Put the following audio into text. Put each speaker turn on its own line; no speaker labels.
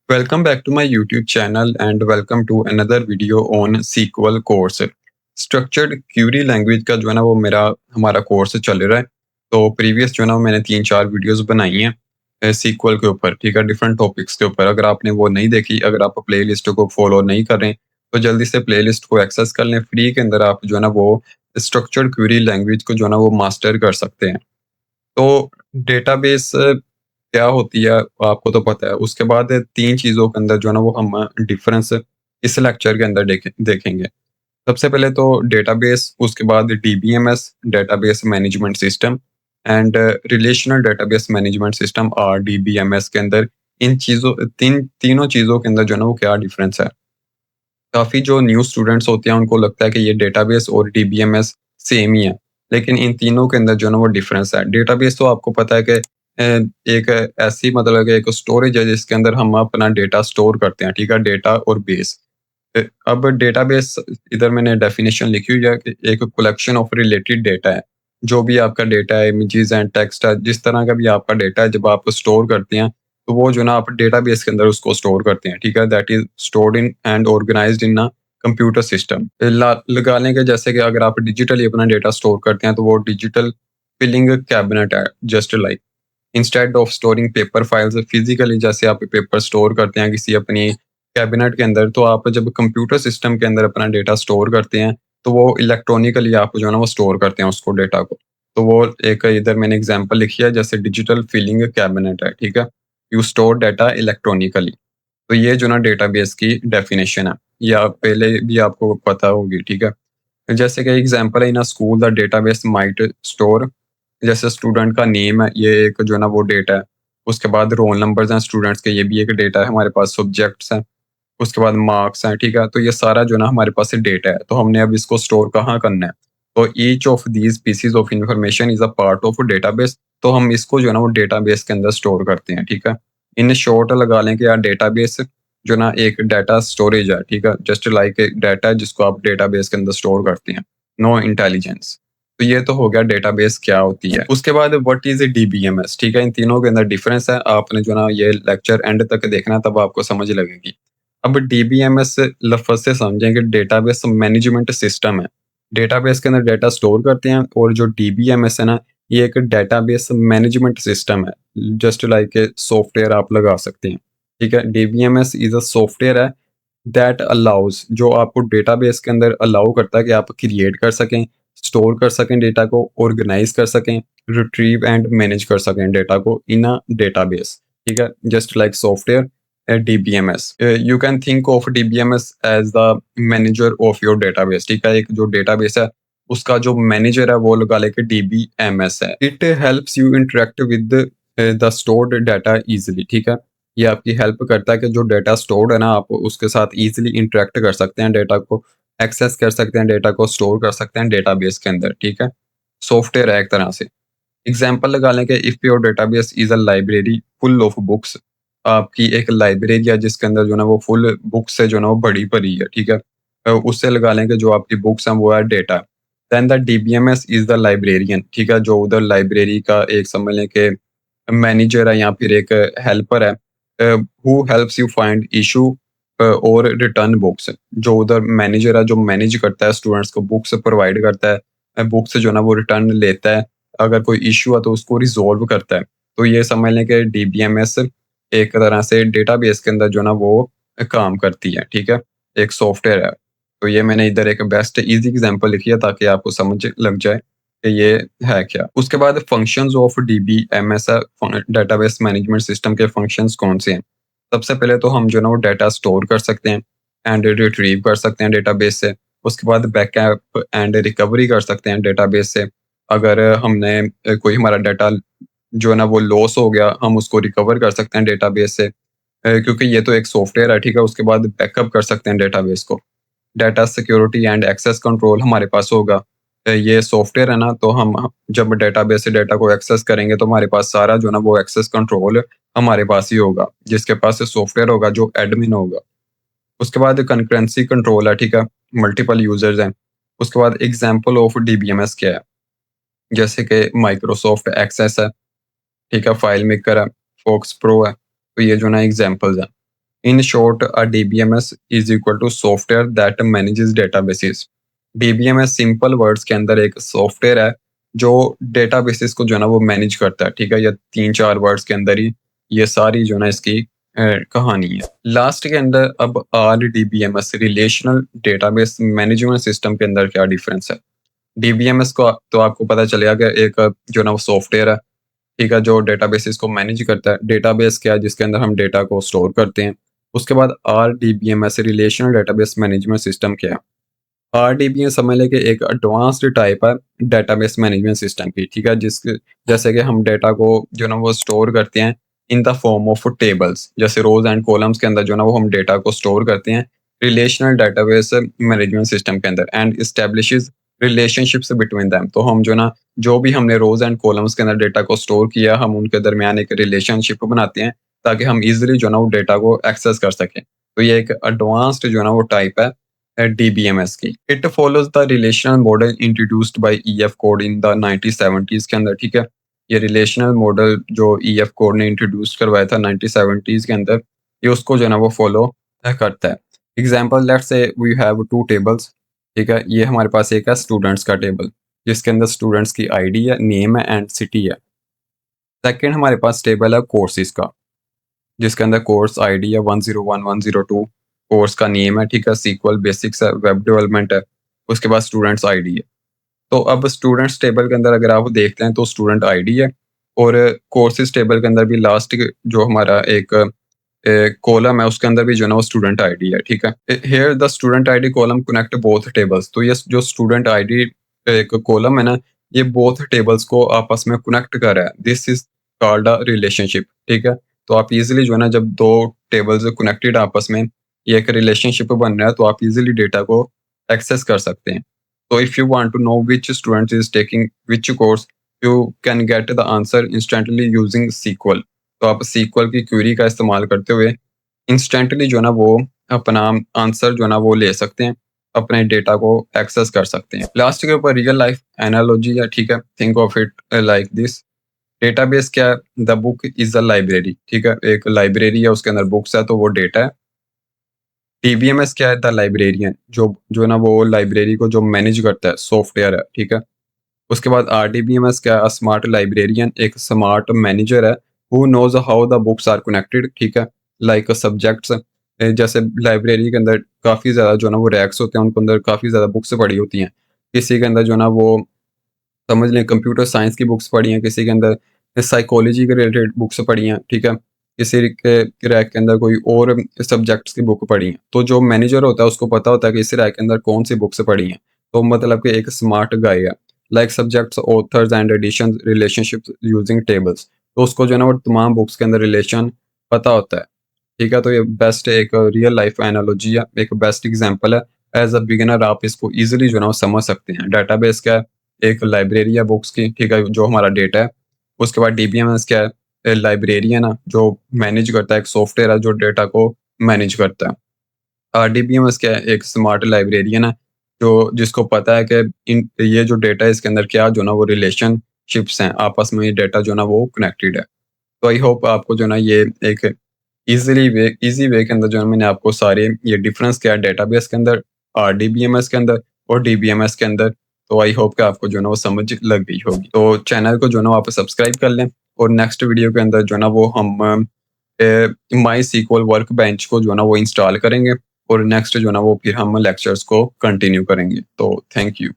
Welcome back to my YouTube channel and welcome to another video on SQL course. Structured Curie language का जो है ना वो मेरा हमारा कोर्स चल रहा है। तो प्रीवियस जो है ना मैंने 3-4 वीडियोस बनाई हैं SQL के ऊपर, ठीक है, डिफरेंट टॉपिक्स के ऊपर। अगर आपने वो नहीं देखी, अगर आप प्लेलिस्ट को फॉलो नहीं कर रहे हैं, तो जल्दी से प्लेलिस्ट को एक्सेस कर लें। फ्री के अंदर आप जो है ना वो स्ट्रक्चर्ड क्यूरी लैंग्वेज को जो है ना वो मास्टर कर सकते हैं। तो डेटाबेस क्या होती है आपको तो पता है। उसके बाद 3 चीज़ों के अंदर जो है ना वो हम डिफरेंस इस लेक्चर के अंदर देखेंगे। सबसे पहले तो डेटाबेस, उसके बाद DBMS database management system and relational database management system और डीबीएमएस के अंदर इन चीज़ों तीनों चीज़ों के अंदर जो है ना वो क्या डिफरेंस है। काफ़ी जो न्यू स्टूडेंट्स होते हैं उनको लगता है कि ये डेटाबेस और डीबीएमएस सेम ही है, लेकिन इन तीनों के अंदर जो है ना वो डिफरेंस है। डेटाबेस तो आपको पता है कि एक ऐसी मतलब है कि एक स्टोरेज है जिसके अंदर हम अपना डेटा स्टोर करते हैं, ठीक है, डेटा और बेस। अब डेटाबेस, इधर मैंने डेफिनेशन लिखी हुई है कि एक कलेक्शन ऑफ रिलेटेड डेटा है। जो भी आपका डेटा है, इमेजेस हैं, टेक्स्ट है, जिस तरह का भी आपका डेटा है, जब आप स्टोर करते हैं तो वो जो है ना आप डेटाबेस के अंदर उसको स्टोर करते हैं, ठीक है। That is stored in and organised in a computer system. लगा लें कि जैसे कि अगर आप डिजिटली अपना डेटा स्टोर करते हैं तो वो डिजिटल फिलिंग कैबिनेट है, just like instead of storing paper files physically. जैसे आप पेपर स्टोर करते हैं किसी अपनी कैबिनेट के अंदर, तो आप जब कंप्यूटर सिस्टम के अंदर अपना डेटा स्टोर करते हैं तो वो इलेक्ट्रॉनिकली आप जो है ना वो स्टोर करते हैं उसको, डेटा को। तो वो एक इधर मैंने एग्जांपल लिखी है, जैसे डिजिटल फिलिंग कैबिनेट है, ठीक है। You store data electronically. तो ये जो ना डेटाबेस की डेफिनेशन है, या पहले भी आपको पता होगी, ठीक है। जैसे कि एग्जांपल है, in a school the database might store, जैसे स्टूडेंट का नेम है, ये एक जो है ना वो डेटा है। उसके बाद रोल नंबर्स हैं स्टूडेंट्स के, ये भी एक डेटा है हमारे पास। सब्जेक्ट्स हैं, उसके बाद मार्क्स हैं, ठीक है। तो ये सारा जो है ना हमारे पास डेटा है। तो हमने अब इसको स्टोर कहाँ करना है? तो each of these PCs of information is a part of database. तो हम इसको जो है ना वो डेटाबेस के अंदर स्टोर करते हैं, ठीक है। इन शॉर्ट लगा लें कि यार डेटाबेस जो ना एक डाटा स्टोरेज है, ठीक है, जस्ट लाइक एक डाटा है जिसको आप डेटाबेस के अंदर स्टोर करते हैं। No intelligence. तो ये तो हो गया डेटाबेस क्या होती है। उसके बाद व्हाट इज ए डीबीएमएस, ठीक है। इन तीनों के अंदर डिफरेंस है। आपने जो ना ये लेक्चर एंड तक देखना, तब आपको समझ लगेगी। अब डीबीएमएस लफ्ज़ से समझें कि डेटाबेस मैनेजमेंट सिस्टम है। डेटाबेस के अंदर डेटा स्टोर करते हैं, और जो डीबीएमएस है ना, ये एक डेटाबेस मैनेजमेंट सिस्टम है। जस्ट लाइक ए सॉफ्टवेयर आप लगा सकते हैं, ठीक है। डीबीएमएस इज़ अ सॉफ्टवेयर है दैट अलाउज़, जो आपको डेटाबेस के अंदर अलाउ करता है कि आप क्रिएट कर सकें, स्टोर कर सकें डेटा को, ऑर्गेनाइज़ कर सकें, रिट्रीव एंड मैनेज कर सकें डेटा को इन अ डेटाबेस, ठीक है। Just like software DBMS. You can think of DBMS as the manager of your database, ठीक है। एक जो डेटाबेस है उसका जो मैनेजर है वो लगा लेके डीबीएमएस है। It helps you interact with the stored data easily, ठीक है। ये आपकी हेल्प करता है कि जो डाटा स्टोर्ड है ना, आप उसके साथ इजीली इंटरेक्ट कर सकते हैं, डाटा को एक्सेस कर सकते हैं, डाटा को स्टोर कर सकते हैं डेटाबेस के अंदर, ठीक है। सॉफ्टवेयर है एक तरह से। एग्जाम्पल लगा लें कि if your database is a library full of books, आपकी एक लाइब्रेरी है जिसके अंदर जो ना वो फुल बुक्स से जो ना वो बड़ी पड़ी है, ठीक है। उससे लगा लें कि जो आपकी बुक्स हैं वो है data. Then the DBMS is the librarian, ठीक है, जो उधर लाइब्रेरी का एक समझ लें कि मैनेजर है या फिर एक हेल्पर है, who helps you find issue और रिटर्न बुक्स। जो उधर मैनेजर है जो मैनेज करता है स्टूडेंट्स को बुक्स प्रोवाइड करता है, बुक्स जो ना वो रिटर्न लेता है, अगर कोई इश्यू है तो उसको रिज़ॉल्व करता है। तो ये समझ लें कि डीबीएमएस एक तरह से डेटाबेस के अंदर जो ना वो काम करती है, ठीक है? एक सॉफ्टवेयर है। तो ये मैंने इधर एक बेस्ट ईज़ी एग्ज़ाम्पल लिखी है ताकि आपको समझ लग जाए कि ये है क्या। उसके बाद फंक्शंस ऑफ डीबीएमएस है, डेटाबेस मैनेजमेंट सिस्टम के फंक्शंस कौन से हैं? सबसे पहले तो हम जो ना वो डेटा स्टोर कर सकते हैं एंड रिट्रीव कर सकते हैं डेटाबेस से। उसके बाद बैकअप एंड रिकवरी कर सकते हैं डेटाबेस से। अगर हमने कोई हमारा डाटा जो है ना वो लॉस हो गया, हम उसको रिकवर कर सकते हैं डेटाबेस से। क्योंकि ये तो एक सॉफ्टवेयर है, ठीक है। उसके बाद बैकअप कर सकते हैं डेटाबेस को। Data security and access control हमारे पास होगा। ये सॉफ्टवेयर है ना, तो हम जब डेटाबेस से डाटा को एक्सेस करेंगे तो हमारे पास सारा जो है ना वो एक्सेस कंट्रोल हमारे पास ही होगा, जिसके पास सॉफ्टवेयर होगा जो एडमिन होगा। उसके बाद कंकरेंसी कंट्रोल है, ठीक है, मल्टीपल यूजर्स हैं। उसके बाद एग्जांपल ऑफ डीबीएमएस क्या है? जैसे कि माइक्रोसॉफ्ट एक्सेस है, ठीक है, फाइल मेकर है, फोक्स प्रो है। तो ये जो ना एग्जांपल्स हैं। In short a DBMS is equal to software that manages databases. DBMS simple words के अंदर एक सॉफ्टवेयर है जो डेटाबेसेस को जो है ना वो मैनेज करता है, ठीक है। ये 3-4 वर्ड्स के अंदर ही ये सारी जो है ना इसकी कहानी है। लास्ट के अंदर अब RDBMS relational database management system के अंदर क्या डिफरेंस है। डीबीएमएस को तो आपको पता चलेगा कि एक जो है ना वो सॉफ्टवेयर है, ठीक है, जो डेटाबेसेस को मैनेज करता है। डेटाबेस क्या है, जिसके अंदर हम डेटा को स्टोर करते हैं। उसके बाद RDBMS relational database management system क्या है। आरडीबीएमएस समझ लें कि एक एडवांस्ड टाइप है डेटाबेस मैनेजमेंट सिस्टम की, ठीक है, जिसके जैसे कि हम डेटा को जो ना वो स्टोर करते हैं in the form of tables, जैसे रोज एंड कॉलम्स के अंदर जो ना वो हम डेटा को स्टोर करते हैं रिलेशनल डेटाबेस मैनेजमेंट सिस्टम के अंदर, and establishes relationships between them. तो हम जो ना जो भी हमने रोज एंड कॉलम्स के अंदर डेटा को स्टोर किया, हम उनके दरमियान एक रिलेशनशिप बनाते हैं ताकि हम इजिली जो ना वो डेटा को एक्सेस कर सकें। तो ये एक एडवांस्ड जो ना वो टाइप है डीबीएमएस की। It follows the relational model introduced by EF code in the 1970s के अंदर, ठीक है। ये रिलेशनल मॉडल जो ईएफ कोड ने इंट्रोड्यूस करवाया था 1970s के अंदर, ये उसको जो है ना वो फॉलो करता है। Example let's say we have two tables, ठीक है। ये हमारे पास एक है स्टूडेंट्स का टेबल जिसके अंदर स्टूडेंट्स की आईडी है, नेम है एंड सिटी है। सेकंड हमारे पास टेबल है कोर्सेज का जिसके अंदर कोर्स आईडी है 101 102, कोर्स का नेम है, ठीक है, सीक्वल बेसिक्स है, वेब डेवलपमेंट है। उसके बाद स्टूडेंट्स आईडी है। तो अब स्टूडेंट्स टेबल के अंदर अगर आप देखते हैं तो स्टूडेंट आईडी है, और कोर्सेज टेबल के अंदर भी लास्ट जो हमारा एक कॉलम है उसके अंदर भी जो है ना वो स्टूडेंट आईडी है, ठीक है। Here the student ID column connect both tables. तो ये जो स्टूडेंट आईडी एक कॉलम है ना, ये बोथ टेबल्स को आपस में कनेक्ट कर रहा है। This is called a relationship, ठीक है। तो आप इजीली जो है ना जब दो टेबल्स कनेक्टेड आपस में ये एक रिलेशनशिप बन रहा है तो आप इजीली डेटा को एक्सेस कर सकते हैं। तो if you want to know which student is taking which course, you can get the answer instantly using SQL. तो आप सीक्वल की क्वेरी का इस्तेमाल करते हुए इंस्टेंटली जो है ना वो अपना आंसर जो है ना वो ले सकते हैं, अपने डेटा को एक्सेस कर सकते हैं। लास्ट के ऊपर रियल लाइफ एनालॉजी है, ठीक है। Think of it like this. Database क्या है, the book is a library, ठीक है। एक लाइब्रेरी है उसके अंदर बुक्स है तो वो डेटा है। डीबीएमएस क्या है, द लाइब्रेरियन, जो जो है ना वो लाइब्रेरी को जो मैनेज करता है, सॉफ्टवेयर है, ठीक है। उसके बाद आरडीबीएमएस क्या है, स्मार्ट लाइब्रेरियन, एक स्मार्ट मैनेजर है who knows how the books are connected, ठीक है, लाइक सब्जेक्ट्स। जैसे लाइब्रेरी के अंदर काफ़ी ज़्यादा जो है ना वो रैक्स होते हैं, उनके अंदर काफ़ी ज़्यादा बुक्स पड़ी होती हैं। किसी के अंदर जो है ना वो समझ लें कंप्यूटर साइंस की बुक्स पढ़ी हैं, किसी के अंदर साइकोलॉजी के रिलेटेड बुक्स पढ़ी हैं, ठीक है। किसी के रैक के अंदर कोई और सब्जेक्ट्स की बुक पढ़ी हैं। तो जो मैनेजर होता है उसको पता होता है कि इस रैक के अंदर कौन सी बुक्स पढ़ी हैं। तो मतलब कि एक स्मार्ट गाय है। Like subjects, authors and edition, relationships using tables. तो उसको जो है ना वो तमाम बुक्स के अंदर रिलेशन पता होता है, ठीक है। तो ये बेस्ट एक रियल लाइफ एनालॉजी है, एक बेस्ट एग्जांपल है। एज अ बिगिनर आप इसको इजीली जो है ना वो समझ सकते हैं। डेटाबेस क्या है, एक लाइब्रेरी है बुक्स की, ठीक है, जो हमारा डेटा है। उसके बाद डीबीएमएस क्या है, लाइब्रेरियन है जो मैनेज करता है, एक सॉफ्टवेयर है जो डेटा को मैनेज करता है। आरडीबीएमएस क्या है, एक स्मार्ट लाइब्रेरियन है जो जिसको पता है कि इन ये जो डेटा है इसके अंदर क्या जो ना वो रिलेशनशिप्स हैं, आपस में ये डेटा जो ना वो कनेक्टेड है। तो आई होप आपको जो ना ये एक इजी वे के अंदर जो है मैंने आपको सारे ये डिफरेंस क्या है डेटाबेस के अंदर, आरडीबीएमएस के अंदर और डीबीएमएस के अंदर। तो आई होप कि आपको जो है ना वो समझ लग गई होगी। तो चैनल को जो है ना आप सब्सक्राइब कर लें, और नेक्स्ट वीडियो के अंदर जो है ना वो हम माई सीक्वल वर्क बेंच को जो है ना वो इंस्टॉल करेंगे, और नेक्स्ट जो है ना वो फिर हम लेक्चर्स को कंटिन्यू करेंगे। तो थैंक यू।